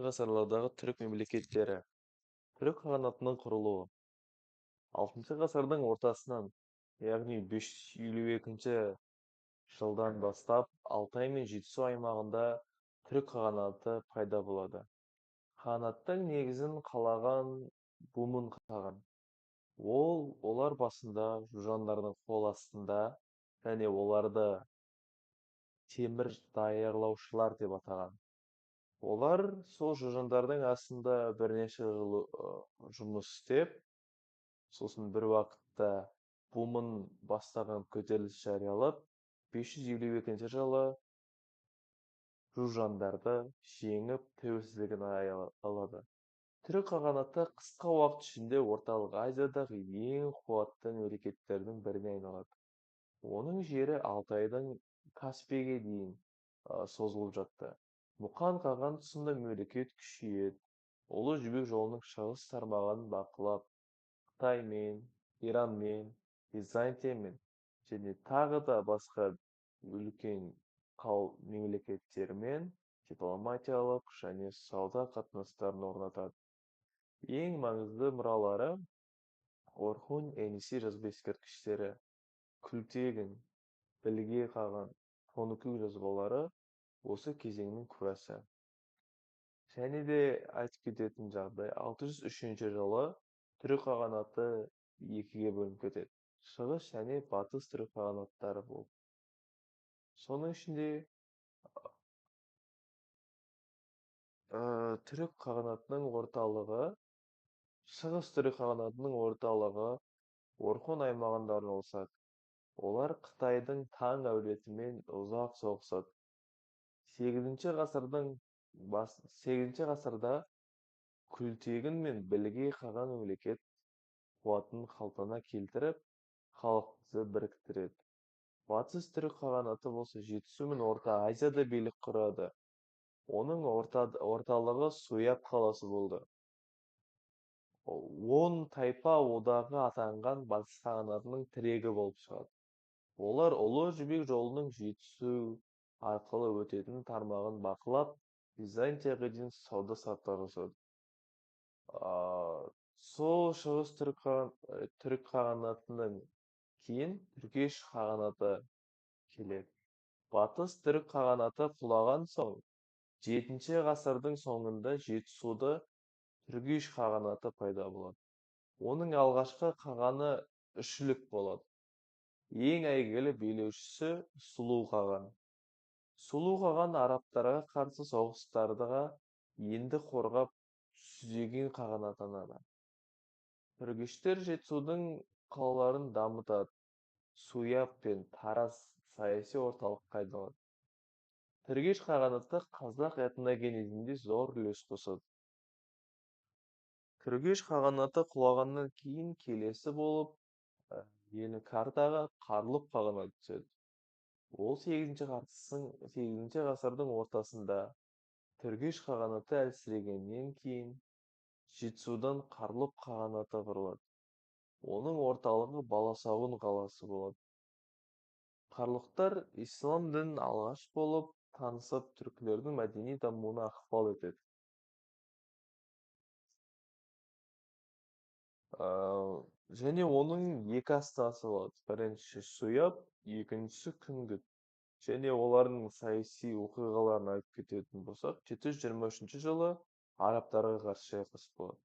ғасырлардағы түрік мемлекеттері. Түрік қағанатының құрылуы. 6 ғасырдың ортасынан, яғни 552 жылдан бастап Алтай мен Жетісу аймағында түрік қағанаты пайда болады. Қағанаттың негізін қалаған Бумын қаған. Олар басында жужандардың қол астында және оларды темір даярлаушылар деп атаған. Олар сол жужандардың астында бірнеше жыл жұмыс істеп, сосын бір уақытта Бумын бастаған көтеріліс жариялап, 552 жылы жужандарды жеңіп тәуелсіздігін алады. Түрік қағанаты қысқа уақыт ішінде орталық Азиядағы ең қуатты мемлекеттердің біріне айналады. Оның жері Алтайдан Каспийге дейін созылып жатты. Мұқан қаған тұсында мемлекет күшейеді. Ұлы жібек жолының шығыс тармағын бақылап, Қытаймен, Иранмен, Византиямен және тағы да басқа үлкен мемлекеттермен дипломатиялық және сауда қатынастарын орнатады. Ең маңызды мұралары Орхун Енисей жазба ескерткіштері, Күлтегін, Білге қаған, Тоныкөк жазбалары осы кезеңнің куәсі. Және де айтып кететін жағдай, 603 жылы түрік қағанаты екіге бөлініп кетеді. Шығыс және батыс түрік қағанаттары болып. Соның ішінде түрік қағанатының орталығы, шығыс түрік қағанатының орталығы Орхон аймағында орналасады. Олар Қытайдың Таң әулетімен ұзақ соғысады. 8 ғасырда Күлтегін мен Білге қаған мемлекет қуатын қалтана келтіріп, халықты біріктіреді. Батыс түрік қағанаты болса Жетісу мен Орта Азияда билік құрады. Оның орталығы Суяб қаласы болды. 10 тайпа одағы атанған батыс қағанатының тірегі болып шығады. Олар Ұлы жібек жолының Жетісу арқылы өтетін тармағын бақылап, Византияға дейін сауда-саттық жасады. Сол шығыс түрік қағанатынан кейін Түргеш қағанаты келеді. Батыс түрік қағанаты құлаған соң, 7 ғасырдың соңында Жетісуда Түргеш қағанаты пайда болады. Оның алғашқы қағаны Үшілік болады. Ең әйгілі билеушісі Сұлу қаған. Сұлу қаған арабтарға қарсы соғыстарға енді қорғап жүзеген қаған атанады. Түргештер Жетісудың қалаларын дамытады. Суяб пен Тараз саяси орталыққа айналады. Түргеш қағанаты қазақ этногенезінде зор үлес қосады. Түргеш қағанаты құлағаннан кейін келесі болып елі картаға Қарлұқ қағанаты түседі. Ол 8 ғасырдың ортасында Түргеш қағанаты әлсірегеннен кейін Жетісудан Қарлұқ қағанаты құрылады. Оның орталығы Баласағұн қаласы болады. Қарлұқтар ислам дінін алғаш болып танысып, түркілердің мәдени дамуына ықпал етеді. Және оның екі астанасы болады. Бірінші Суяб, екіншісі Күнгіт. Және олардың саяси оқиғаларын айтып кететін болсақ, 723 жылы арабтарға қарсы шайқас болады.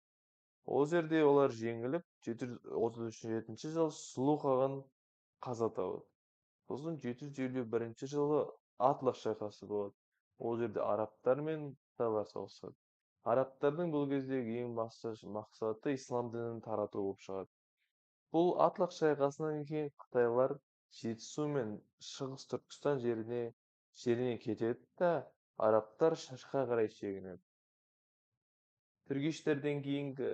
Ол жерде олар жеңіліп, 737 жылы Сұлу қаған қаза табады. Сосын 751 жылы Атлах шайқасы болады. Ол жерде арабтар мен қытайлар соғысады. Арабтардың бұл кездегі ең басты мақсаты ислам дінін тарату болып шығады. Бұл Атлах шайқасынан кейін қытайлар Жетісу мен Шығыс Түркістан жеріне кетеді да, арабтар Шашқа қарай шегінеді. Түргештерден кейінгі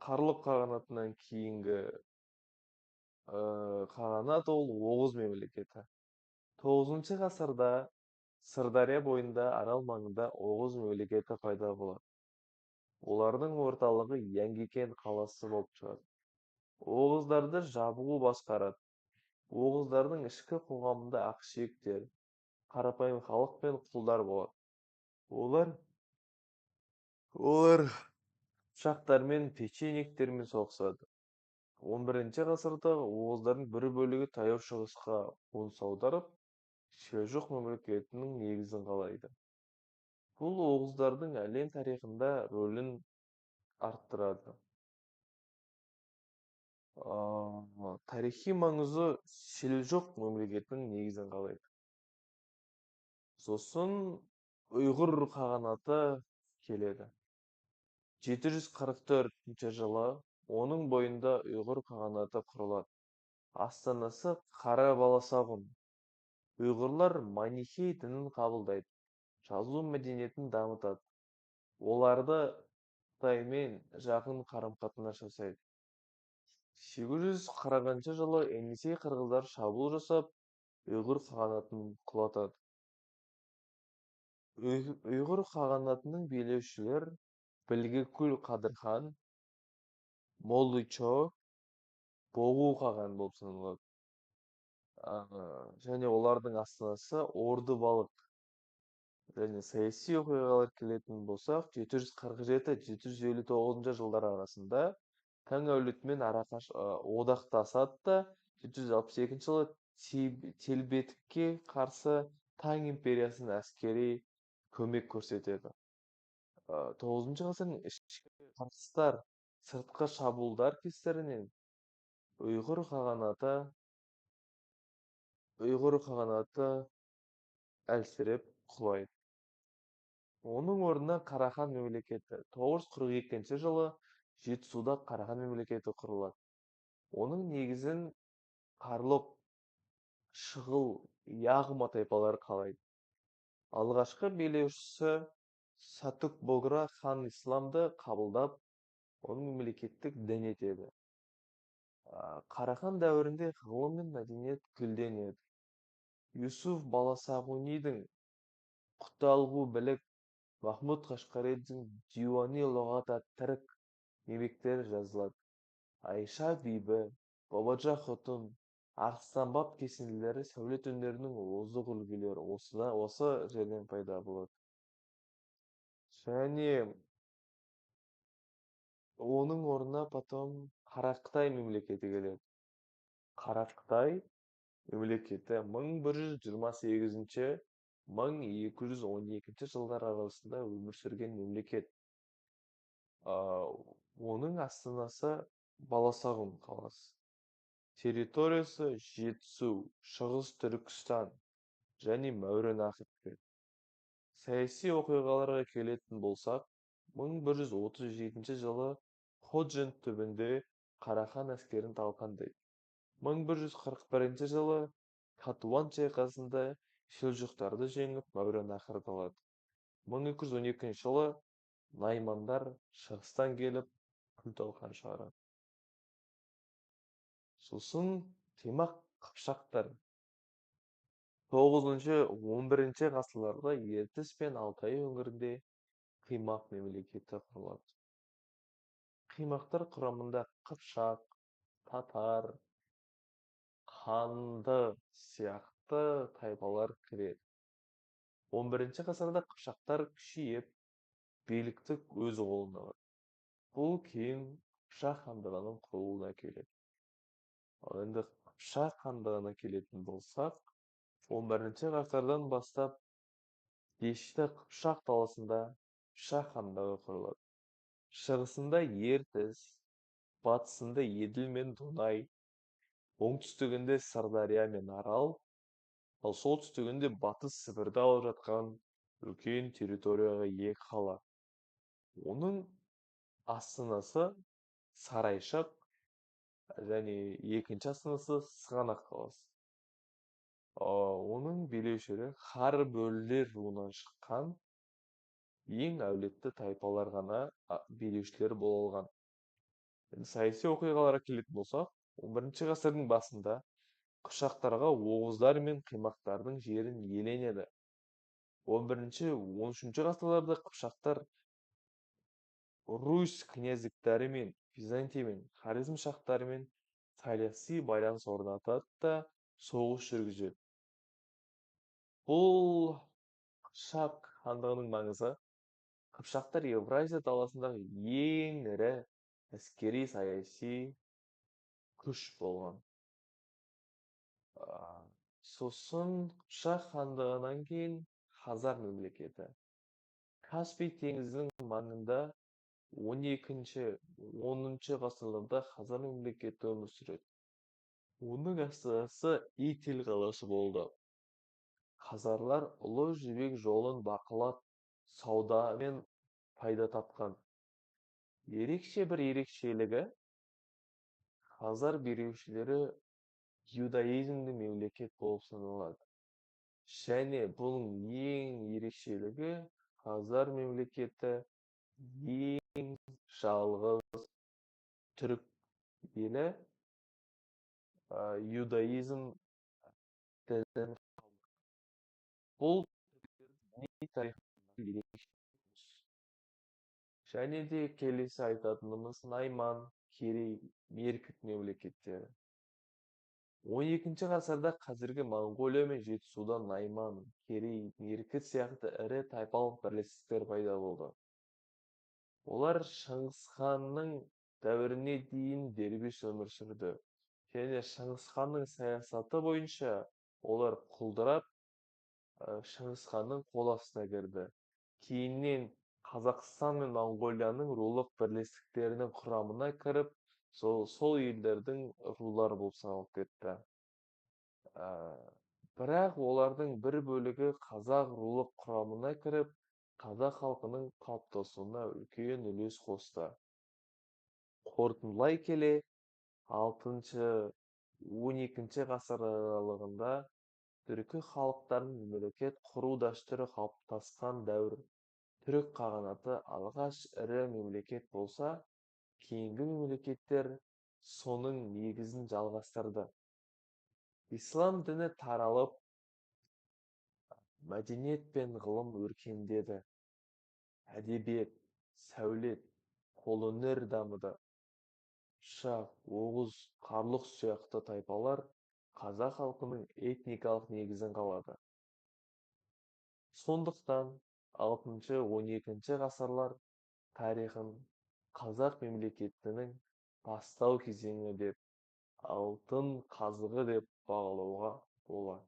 Қарлұқ қағанатынан кейінгі қағанат ол Оғыз мемлекеті. 9 ғасырда Сырдария бойында арал маңында Оғыз мемлекеті пайда болады. Олардың орталығы Яңгекен қаласы болып шығады. Оғыздарды жабығу басқарады. Оғыздардың ішкі қоғамында ақсүйектер, қарапайым халық пен құлдар болады. Олар Олар пышақтар мен печенектермен соғысады. 11 ғасырда оғыздардың бір бөлігі таяу шығысқа қоныс аударып, селжұқ мемлекетінің негізін қалайды. Бұл оғыздардың әлем тарихында рөлін арттырады. Тарихи маңызы селжұқ мемлекетінің негізін қалайды. Сосын ұйғыр қағанаты келеді. 744 жылы оның бойында ұйғыр қағанаты құрылады. Астанасы Қара Баласағұн. Ұйғырлар манихей дінін қабылдайды. Жазу мәдениетін дамытады. Оларды Қытаймен жақын қарым-қатынас жасайды. 840 жылы Енисей қырғыздар шабуыл жасап, ұйғыр қағанатын құлатады. Ұйғыр қағанатының билеушілер Білгекүл Қадырхан, Молычо, Боғу қаған болып саналады. Және олардың астанасы Ордыбалық. Және саяси оқиғалар келетін болсақ, 747-759 жылдар арасында таң әулетімен одақтасады да, 762 жылы Телбетікке қарсы таң империясының әскери көмек көрсетеді. 9 ғасырдың ішкі қырқыстар, сыртқы шабуылдар кесірінен ұйғыр қағанаты әлсіреп құлайды. Оның орнына Қарахан мемлекеті 942 жылы Жетісуда Қарахан мемлекеті құрылады. Оның негізін Қарлұқ, Шығыл, Яғма тайпалары қалайды. Алғашқы билеушісі Сатук Богра хан исламды қабылдап, оның мемлекеттік дін етеді. Қарахан дәуірінде ғылым мен мәдениет гүлденеді. Юсуф Баласағунидің Құтталғу білік, Махмуд Қашқаридің Диуани лұғат ат-Тірк еңбектері жазылады. Айша бибі, Бабаджа Хотун, Арыстанбап кесінділері сәулет өнерінің озық үлгілері осы жерден пайда болады. Және оның орнына потом Қарақытай мемлекеті келеді. Қарақытай мемлекеті 1128-1212 жылдар арасында өмір сүрген мемлекет. Оның астанасы Баласағұн қаласы. Территориясы Жетісу, Шығыс Түркістан және Мәуереннахр кіреді. Саяси оқиғаларға келетін болсақ, 1137 жылы Ходжент түбінде Қарахан әскерін талқандайды. 1141 жылы Катуан шайқасында селжұқтарды жеңіп, Мәуереннахрды алады. 1212 жылы наймандар шығыстан келіп, күл-талқан шығарады. Сосын Қимақ қыпшақтар 9-11 ғасырларда Ертіс пен Алтай өңірінде Қимақ мемлекеті құрылады. Қимақтар құрамында Қыпшақ, татар, қанды сияқты тайпалар кіреді. 11 ғасырда қыпшақтар күшейіп, билікті өз қолына алады. Бұл кейін Қыпшақ хандығының құрылуына келеді. Ал енді Қыпшақ хандығына келетін болсақ, 11 ғасырдан бастап Дешті Қыпшақ даласында Қыпшақ хандығы құрылады. Шығысында Ертіс, батысында Еділ мен Дунай, оңтүстігінде Сырдария мен Арал, ал солтүстігінде Батыс Сібірді алып жатқан үлкен территорияға ие қала. Оның астанасы Сарайшық және екінші астанасы Сығанақ қаласы. Оның билеушілері Хар бөлілер руынан шыққан ең әулетті тайпалар ғана билеушілер бола алған. Саяси оқиғаларға келетін болсақ, 11 ғасырдың басында қыпшақтарға оғыздар мен қимақтардың жерін иеленеді. 11-13 ғасырларда қыпшақтар Русь князьдіктерімен, Византия мен Хорезм шахтарымен саяси байланыс орнатады да соғыс жүргізеді. Бұл Қыпшақ хандығының маңызы қыпшақтар Евразия даласындағы ең ірі әскери саяси күш болған. Сосын Қыпшақ хандығынан кейін Хазар мемлекеті. Каспий теңізінің маңында 12-10 ғасырларда Хазар мемлекеті өмір сүреді. Оның астанасы Итил қаласы болды. Хазарлар ұлы жібек жолын бақылап, саудамен пайда тапқан. Ерекше бір ерекшелігі, Хазар билеушілері иудаизмді мемлекет болып саналады. Және бұның ең ерекшелігі, Хазар мемлекеті ең жалғыз түрік елі иудаизм дінін. Бұл діни тарихында ерекше. Және де келесі айтатынымыз Найман, Керей, Меркіт мемлекеттері. 12 ғасырда қазіргі Монғолия мен Жетісудан Найман, Керей, Меркіт сияқты ірі тайпалық бірлестіктер пайда болды. Олар Шыңғыс ханның дәуіріне дейін дербес өмір сүрді. Және Шыңғыс ханның саясаты бойынша олар құлдырап, Шыңғыс ханның қол астына кірді. Кейіннен Қазақстан мен Монғолияның рулық бірлестіктерінің құрамына кіріп, сол елдердің рулары болып саналып кетті. Бірақ олардың бір бөлігі қазақ рулық құрамына кіріп, қазақ халқының қалыптасуына үлкен үлес қосты. Қорытындылай келе, 6-12 ғасыр аралығында түркі халықтарын мемлекет құру дәстүрі қалыптасқан дәуір. Түрік қағанаты алғаш ірі мемлекет болса, кейінгі мемлекеттер соның негізін жалғастырды. Ислам діні таралып, мәдениет пен ғылым өркендеді. Әдебиет, сәулет, қолөнер дамыды. Қыпшақ, оғыз, қарлұқ сияқты тайпалар қазақ халқының этникалық негізін қалады. Сондықтан 6-12 ғасырлар тарихын қазақ мемлекетінің бастау кезеңі деп, алтын қазығы деп бағалауға болады.